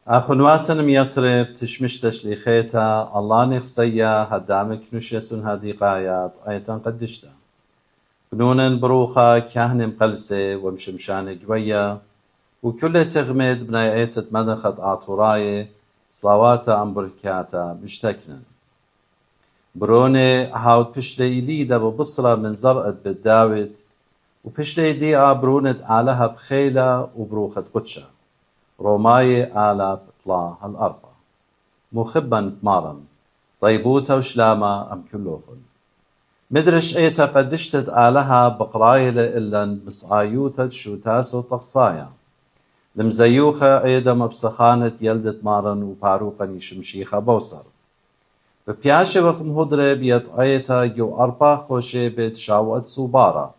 أخنواتن ميطرب تشمش تشليخيتا الله نخسيا هدامك نشيسون هذه قايات أيتن قدشتا بنونن بروخا كهن مقلسة ومشمشان قوية وكل تغمد بنايتة مدخت آطوراي صلواتا أمبركاتا مشتكنن بروني هاوت بشلي ليدا ببصرة من زرقت بالداود وبشلي ديقا برونت آلها بخيلة وبروخت قدشة روماي آلة بطلع هالأربع مخبا مارن طيبوتا وشلامة أم كلوهن مدرش ايتا قدشتت آلها بقرايلة إلا مصايوتا شوتاسو تقصايا لمزيوخة ايدا مبسخانة يلدت مارن وباروقا يشمشيخة بوصر ببياشة وخم هدرة بيت ايتا جو أربع خوشي بيت شاوت صوبارا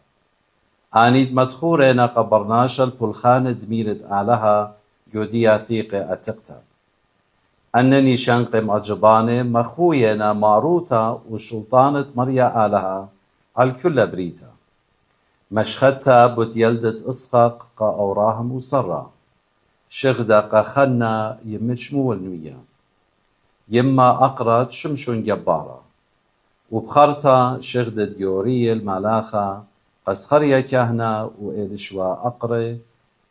آنيد مدخورينا قبرناش البلخانة دميرت آلها جوديا ثيقة أتقتا أنني شنقم أجباني مخوينا ماروتا وشلطانة مريا آلها الكل بريتا مشخدتا بوت يلدت إسقاق قا أوراهم وصرا شغدا قا خنا يمشمو النوية يما أقرت شمشون جبارا وبخرتا شغدت يوري الملاخة قسخريا كهنا وإلشوا أقري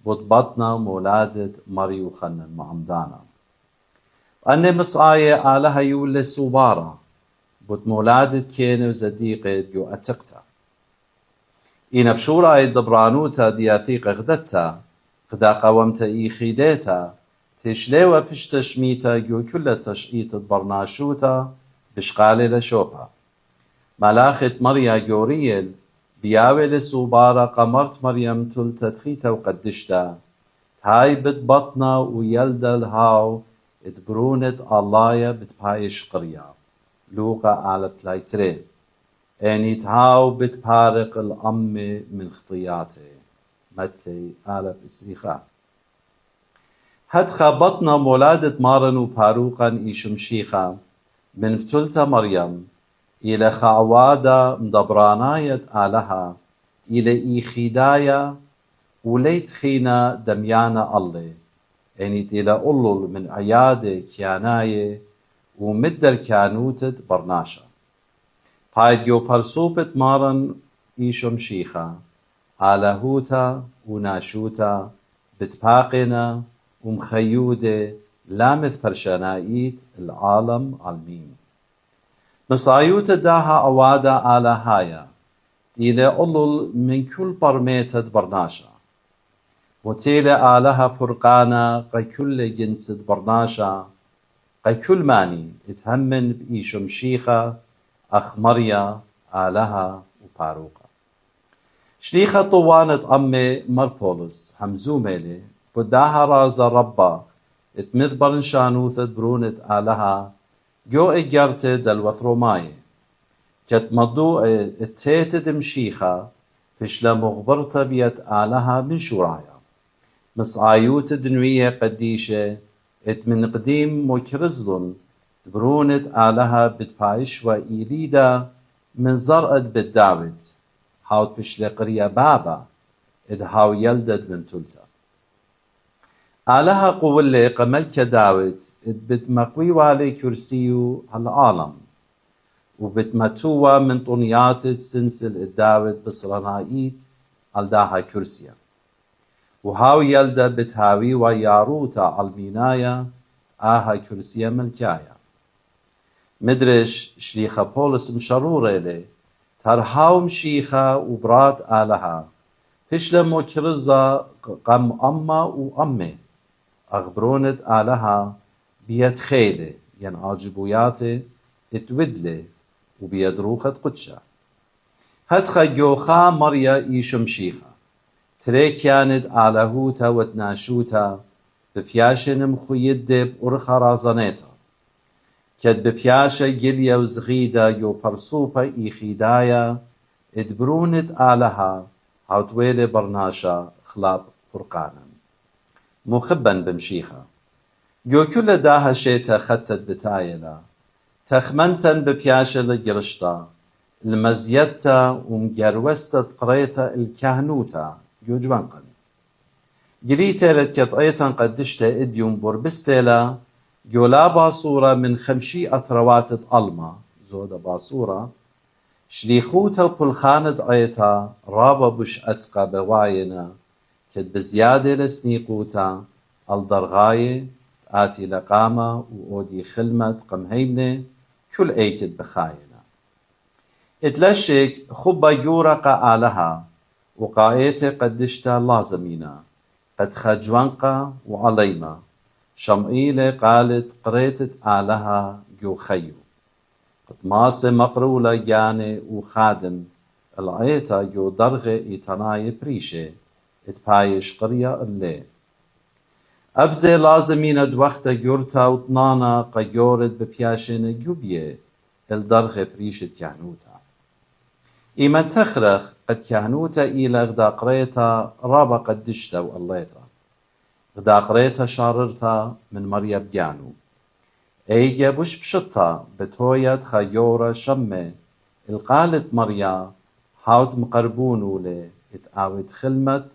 بطبطنا مولادة مريو خنن معمدانا أني مصاية آلها يولي صوبارا بوت مولادة كينو زديقة جو أتقتا إنا بشورا دبرانوتا دياثيق غدتا قدا قومتا إيخيديتا تشليوة بشتشميتا جو كل تشقيت برناشوتا بشقالي لشوبا ملاخت مريا جوريل بياوي لصوبارا قمرت مريم تلتتخيتا وقدشتا هاي بتبطنا ويلدا الهاو اتبرونت الله بتبايش قريا لوقا على تلايتري اني تهاو بتبارق الأم من خطياتي متي على بسريخا هتخا بطنا مولادة مارن وباروقا إيشمشيخا من بتلتا مريم إلى خعوادة مدبراناية آلها إلى إيخيدايا وليت خينا دميانا الله يعني إلى أولل من عيادة كياناية ومدر كانوتة برناشا بايديو برسوبة مارن إيشم شيخا على هوتا وناشوتا بتباقنا ومخيودة لامث برشانايت العالم عالمين مصايوتا داها أوادا على هايا إلى أولل من كل برميتة برناشا وتيلة آلها فرقانا قي كل جنس برناشا قي كل ماني اتهمن بإيشم شيخة أخ مريا آلها وباروقة شليخة طوانة أمي مربولس همزوميلي بداها رازا ربا اتمذبرن شانوثة برونة آلها جو إجارتي دلوثروماي كت مضو اتيت مشيخة فشلا مغبرتا بيت آلها من شورايا مصايوت دنوية قديشة ات من قديم مكرزلن برونت آلها بتبايش وإيليدا من زرقت بالداود هاوت بشلا قرية بابا اد هاو يلدد من تلتا آلها قولي قملك داود اد بتمقوي والي كرسيو هالعالم وبتمتوى من طنيات سنسل الداود بصرنايت الداها كرسيا وهاو يلدا بتهاوي وياروتا المينايا آها كرسيا ملكايا مدرش شليخة بولس مشرورة لي ترهاو مشيخة وبرات آلها فشلمو كرزا قم أما وأمي أغبرونت آلها بيت خيلة ين عاجبوياتي اتودلي وبيد روخة قدشة هدخا جوخا مريا إيشم شيخة تري كانت آلهوتا وتناشوتا ببياشن مخيدة بأرخا رازانيتا كد ببياشة جليا وزغيدا يو برسوبا إيخيدايا ادبرونت آلها هاوتويلي برناشا خلاب فرقانا مخبا بمشيخة جو كل داها شيتا خطت بتايلا تخمنتن ببياشة لجرشتا المزيتا ومجروستا قريتا الكهنوتا يوجوانقن جليتلت كت أيضا قدشتا إديوم بربستلا جولا باصورة من خمشي أتروات ألما زودة باصورة شليخوتا وبلخانة أيتا رابا بش أسقى بواينا كت بزيادة لسنيقوتا الدرغاية آتي لقامة وأودي خلمة قمهيمنة كل أيكت بخاينا اتلشك خبا يورقا آلها وقايته قدشتا لازمينا قد خجوانقا وعليما شمئيلة قالت قريتت آلها جو خيو قد ماسة مقرولة جاني وخادم العيتا جو درغة إتناي بريشة اتبايش قرية اللي أبزي لازمين دوختا جورتا وطنانا قيورت ببياشين جوبية الدرغة بريشة كهنوتا إيما تخرخ قد كهنوتا إلى غدا قريتا رابا قدشتا والليتا غدا قريتا شاررتا من مريم جانو ايجا بش بشطا بتويت خيورة شمة القالت مريا حاود مقربونو لي اتقاوت خلمت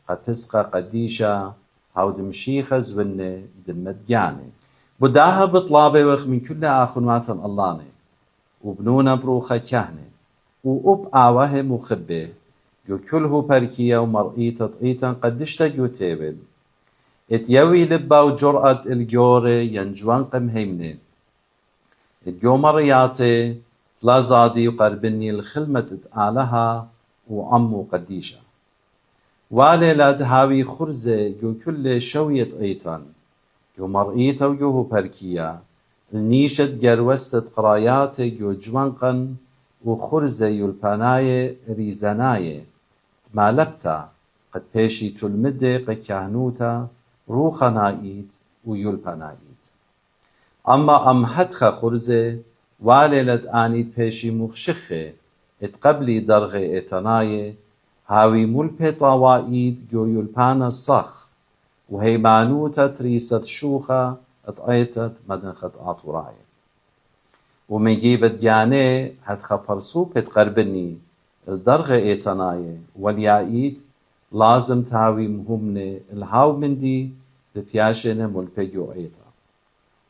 قد بسقى قديشة حاود مشيخة زونة دمت جاني بداها بطلابة وخ من كل آخنوات اللاني وبنونا بروخة كهنة وأب آوه مخبه جو كله بركية ومرئية تطئيتا قدشتا جو تيبل اتيوي لبا وجرأة الجوري ينجوان قمهيمني اتجو مرياتي تلازادي وقربني الخلمة تتآلها وعمو قديشة والي لا تهاوي خرزة جو كل شوية ايتان جو مرئيتا وجوه بركية النيشة جروستة قراياتي جو جوانقن وخرزة يلباناية ريزاناية مالبتا قد بيشي تلمدي قكهنوتا روخا نايت ويلبا نايت أما أم حدخا خرزة واللت آنيت بيشي مخشخة اتقبلي درغة اتناية هاوي ملبي طاوائيد جو يلبانا الصخ وهيمانوتا تريست شوخة اتقيتت مدنخت آطوراية ومن جيبت جاني حدخا برسوب اتقربني الدرغة اتناية واليايت لازم تاوي مهمنة الهاو مندي ببياشنة ملبيجو ايتا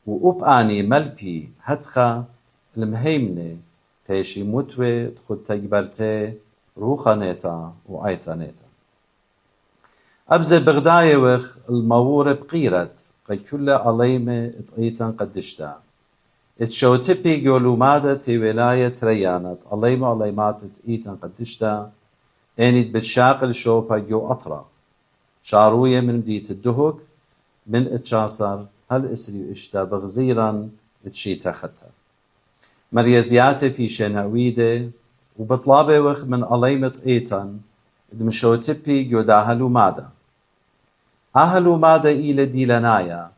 وأبقاني ملبي هدخا المهيمنة بيشي متوي تخد تجبرتي روخا نيتا وآيتا نيتا أبزي بغداية وخ المور بقيرت قد كل عليمة اتقيتا قدشتا اتشوتبي جولو مادة تي ولاية ريانت عليمات اتقيتا قدشتا انيت بتشاقل شوبا جو أطرا شاروية من ديت الدهك من اتشاصر هل اسري اشتا بغزيرا اتشيتا ختا مريزياتي بيشين هويدة وبطلابي وخ من عليمة ايتان دمشوتبي جو داهلو مادا أهلو مادا إلى ديلانايا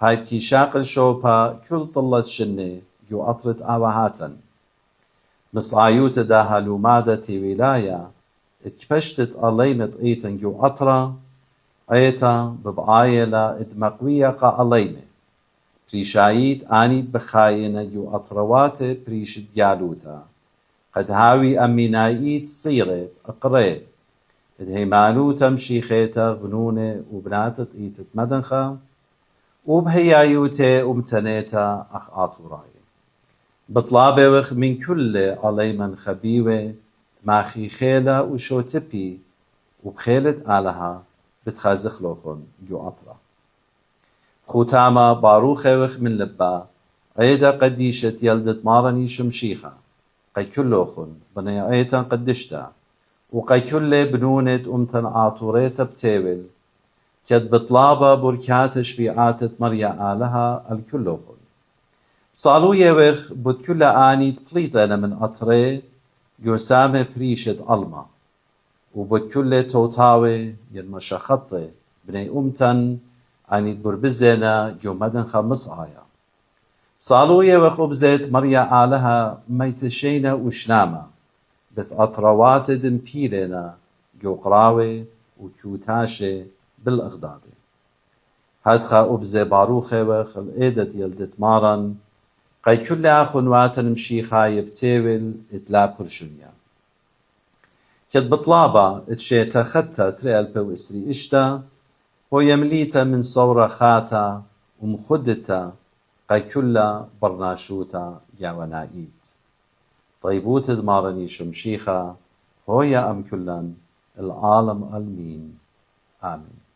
بايد كي شاقل شوبا كل طلت شنة جو أطرت آوهاتا مصعيوت داهلو مادا تي ولايا اتكبشتت عليمة ايتن جو أطرا ايتا ببعايلة ادمقوية قا عليمة بريشايت آنيت بخاينة جو أطروات بريشت جالوتا قد هاوي أمينايت صيرة أقريب ادهيمانو تمشي خيتا غنونة وبناتت ايتت مدنخة وبهيايوتي ومتنيتا أخ آطوراي بطلابة وخ من كل عليمن خبيوة ماخي خيلة وشوتبي وبخيلة آلها بتخازخ لوخن جو أطرا خوتاما باروخة وخ من لبا عيدا قديشة يلدت مارني شمشيخة قي كلوخن بني عيتا قدشتا وقي كل بنونة أمتن آطوريتا بتيول كد بطلابة بركات شبيعات مريا آلها الكلوخن صالو يوخ بد كل آنيت بليطة من أطري يسامى بريشة ألما وبكل توتاوي يلمشا خطي بني أمتن عني بربزنا جو مدن خمس آية صالوية وخبزت مريا آلها ميتشينا وشناما بث أطروات دمبيلنا جو قراوي وكوتاشي بالأغداد هدخا أبزي باروخي وخ الإيدة يلدت مارن قي كل أخنوات مشيخا يبتيول اتلا برشنيا كد بطلابة اتشيتا خطة تريال بو اسري اشتا هو يمليتا من صورة خاتا ومخدتا قي كل برناشوتا ياونائيت طيبوت دمارني شمشيخة هو يا أم كلن العالم المين آمين.